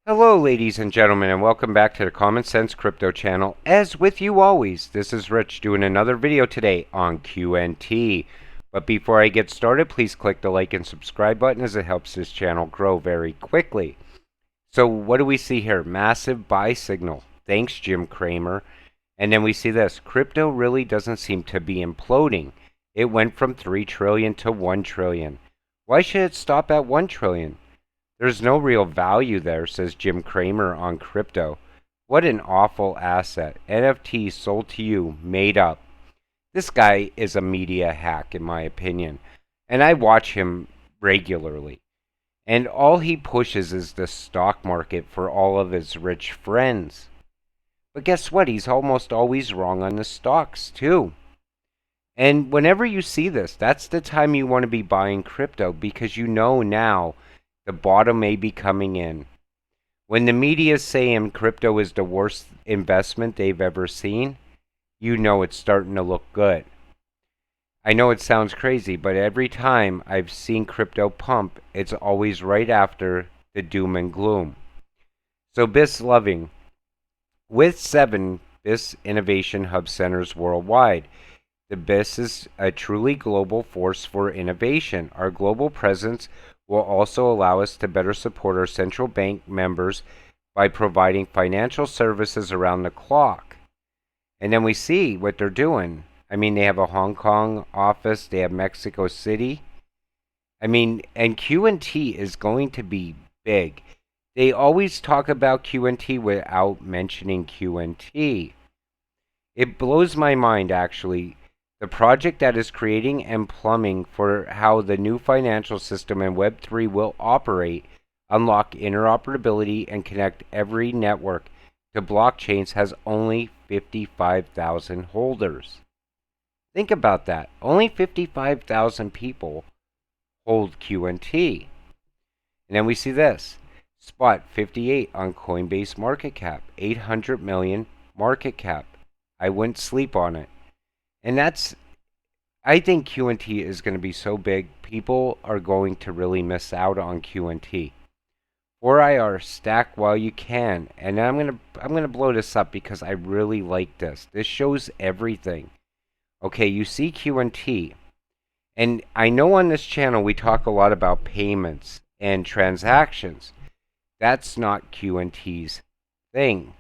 Hello, ladies and gentlemen, and welcome back to the Common Sense Crypto channel. As with you always, this is Rich doing another video today on QNT. But before I get started, please click the like and subscribe button as it helps this channel grow very quickly. So what do we see here? Massive buy signal. Thanks, Jim Cramer. And then we see this. Crypto really doesn't seem to be imploding. It went from 3 trillion to 1 trillion. Why should it stop at 1 trillion? There's no real value there, says Jim Cramer on crypto. What an awful asset. NFT sold to you, made up. This guy is a media hack, in my opinion, and I watch him regularly. And all he pushes is the stock market for all of his rich friends. But guess what? He's almost always wrong on the stocks, too. And whenever you see this, that's the time you want to be buying crypto because you know now the bottom may be coming in. When the media is saying crypto is the worst investment they've ever seen, you know it's starting to look good. I know it sounds crazy, but every time I've seen crypto pump, it's always right after the doom and gloom. So BIS loving. With 7 BIS Innovation Hub Centers worldwide, the BIS is a truly global force for innovation. Our global presence will also allow us to better support our central bank members by providing financial services around the clock. And then we see what they're doing. I mean, they have a Hong Kong office, they have Mexico City. I mean, and QNT is going to be big. They always talk about QNT without mentioning QNT. It blows my mind, actually. The project that is creating and plumbing for how the new financial system and Web3 will operate, unlock interoperability, and connect every network to blockchains has only 55,000 holders. Think about that. Only 55,000 people hold QNT. And then we see this. Spot 58 on Coinbase market cap. 800 million market cap. I wouldn't sleep on it. And I think QNT is going to be so big, people are going to really miss out on QNT. 4IR, stack while you can. And I'm going to blow this up because I really like this. This shows everything. Okay, you see QNT. And I know on this channel we talk a lot about payments and transactions. That's not QNT's thing.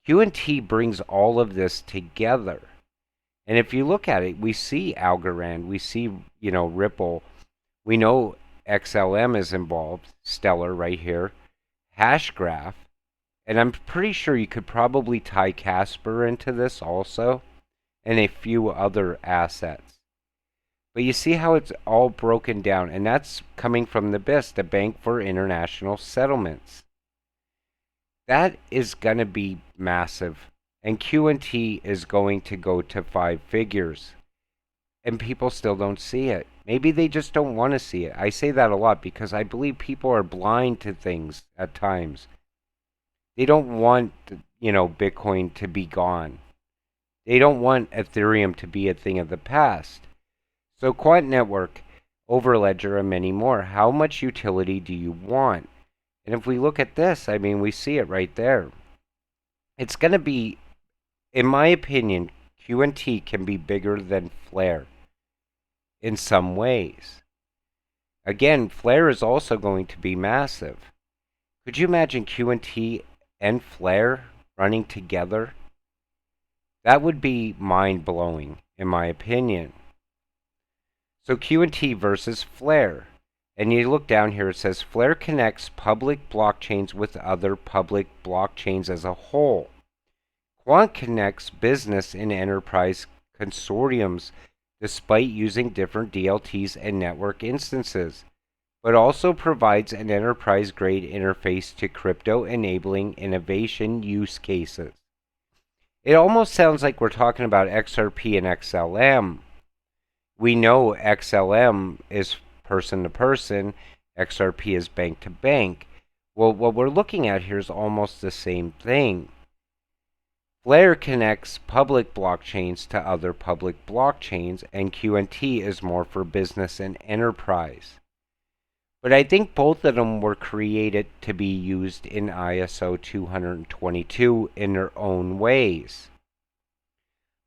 QNT brings all of this together. And if you look at it, we see Algorand, we see, Ripple, we know XLM is involved, Stellar right here, Hashgraph, and I'm pretty sure you could probably tie Casper into this also, and a few other assets. But you see how it's all broken down, and that's coming from the BIS, the Bank for International Settlements. That is going to be massive. And QNT is going to go to 5 figures. And people still don't see it. Maybe they just don't want to see it. I say that a lot because I believe people are blind to things at times. They don't want, Bitcoin to be gone. They don't want Ethereum to be a thing of the past. So Quant Network, Overledger, and many more. How much utility do you want? And if we look at this, I mean, we see it right there. It's going to be, in my opinion, QNT can be bigger than Flare in some ways. Again, Flare is also going to be massive. Could you imagine QNT and Flare running together? That would be mind-blowing, in my opinion. So QNT versus Flare. And you look down here, it says Flare connects public blockchains with other public blockchains as a whole. Quant connects business and enterprise consortiums despite using different DLTs and network instances, but also provides an enterprise-grade interface to crypto-enabling innovation use cases. It almost sounds like we're talking about XRP and XLM. We know XLM is person-to-person, XRP is bank-to-bank. Well, what we're looking at here is almost the same thing. Flare connects public blockchains to other public blockchains, and QNT is more for business and enterprise. But I think both of them were created to be used in ISO 222 in their own ways.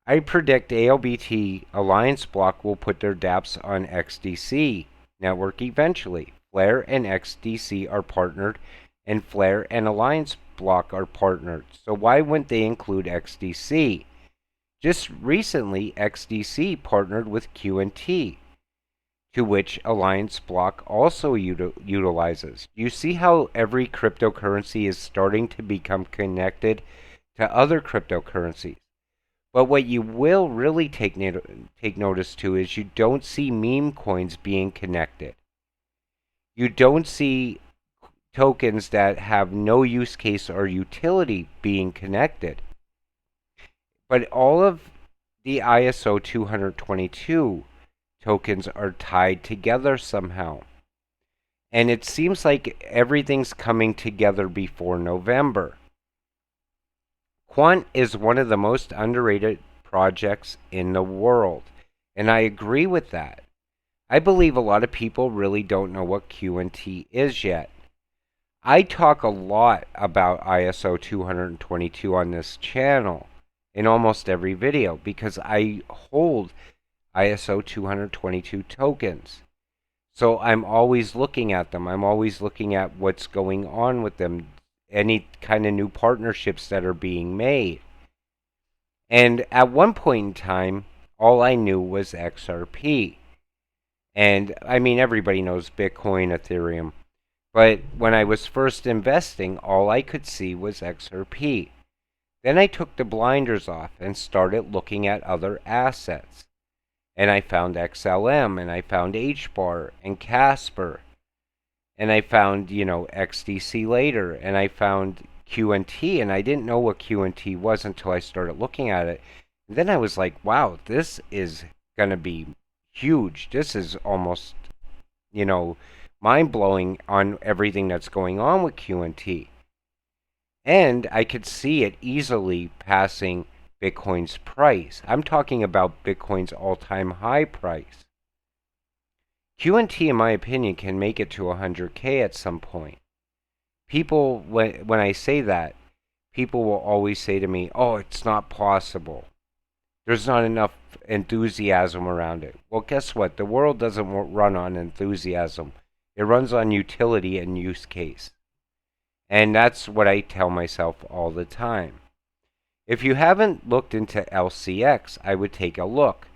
I predict ALBT Alliance Block will put their dApps on XDC network eventually. Flare and XDC are partnered, and Flare and Alliance Block are partnered. So why wouldn't they include XDC? Just recently, XDC partnered with Qnt, to which Alliance Block also utilizes. You see how every cryptocurrency is starting to become connected to other cryptocurrencies. But what you will really take notice to is you don't see meme coins being connected. You don't see tokens that have no use case or utility being connected. But all of the ISO 222 tokens are tied together somehow. And it seems like everything's coming together before November. Quant is one of the most underrated projects in the world, and I agree with that. I believe a lot of people really don't know what Qnt is yet. I talk a lot about ISO 222 on this channel in almost every video because I hold ISO 222 tokens. So I'm always looking at them. I'm always looking at what's going on with them, any kind of new partnerships that are being made. And at one point in time, all I knew was XRP. And I mean, everybody knows Bitcoin, Ethereum. But when I was first investing, all I could see was XRP. Then I took the blinders off and started looking at other assets. And I found XLM, and I found HBAR, and Casper. And I found, XDC later, and I found Qnt, and I didn't know what Qnt was until I started looking at it. And then I was like, wow, this is going to be huge. This is almost, mind-blowing on everything that's going on with Qnt. And I could see it easily passing Bitcoin's price. I'm talking about Bitcoin's all-time high price. Qnt, in my opinion, can make it to 100K at some point. People, when I say that, people will always say to me, oh, it's not possible. There's not enough enthusiasm around it. Well, guess what? The world doesn't run on enthusiasm. It runs on utility and use case. And that's what I tell myself all the time. If you haven't looked into LCX, I would take a look.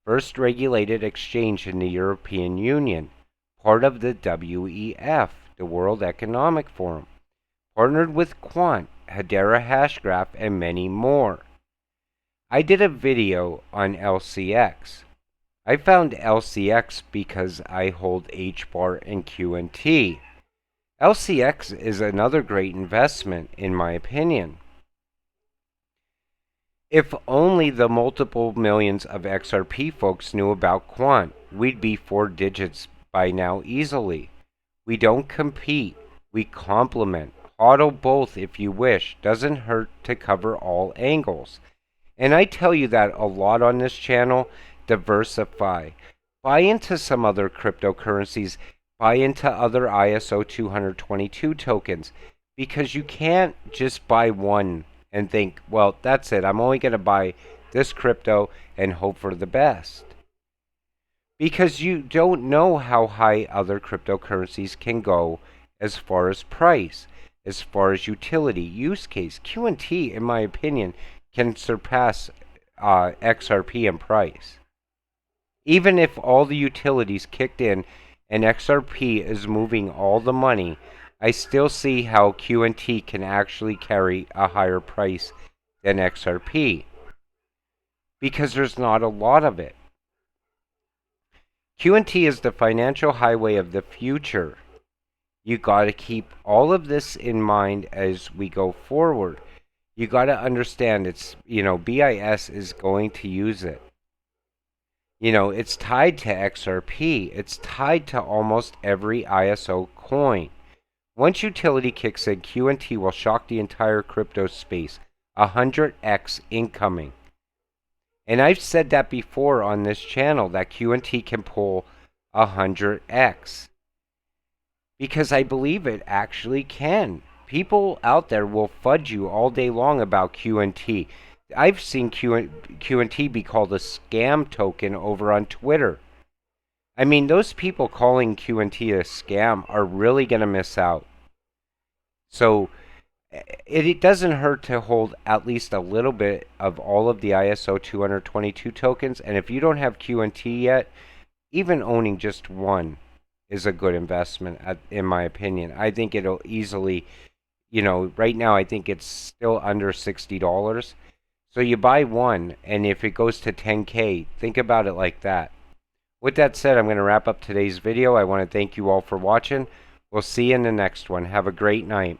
First regulated exchange in the European Union, part of the WEF, the World Economic Forum, partnered with Quant, Hedera Hashgraph, and many more. I did a video on LCX. I found LCX because I hold HBAR and Qnt. LCX is another great investment, in my opinion. If only the multiple millions of XRP folks knew about Quant, we'd be 4 digits by now easily. We don't compete, we complement. Hodl both if you wish, doesn't hurt to cover all angles. And I tell you that a lot on this channel. Diversify. Buy into some other cryptocurrencies. Buy into other ISO 222 tokens. Because you can't just buy one and think, well, that's it. I'm only going to buy this crypto and hope for the best. Because you don't know how high other cryptocurrencies can go as far as price, as far as utility, use case. Qnt, in my opinion, can surpass XRP in price. Even if all the utilities kicked in and XRP is moving all the money, I still see how Qnt can actually carry a higher price than XRP. Because there's not a lot of it. Qnt is the financial highway of the future. You got to keep all of this in mind as we go forward. You got to understand it's, BIS is going to use it. It's tied to XRP. It's tied to almost every ISO coin. Once utility kicks in, Qnt will shock the entire crypto space. 100x incoming. And I've said that before on this channel, that Qnt can pull 100x. because I believe it actually can. People out there will fudge you all day long about QNT. I've seen QNT be called a scam token over on Twitter. I mean, those people calling QNT a scam are really going to miss out. So it doesn't hurt to hold at least a little bit of all of the ISO 222 tokens. And if you don't have QNT yet, even owning just one is a good investment, in my opinion. I think it'll easily, right now I think it's still under $60. So you buy one, and if it goes to 10K, think about it like that. With that said, I'm going to wrap up today's video. I want to thank you all for watching. We'll see you in the next one. Have a great night.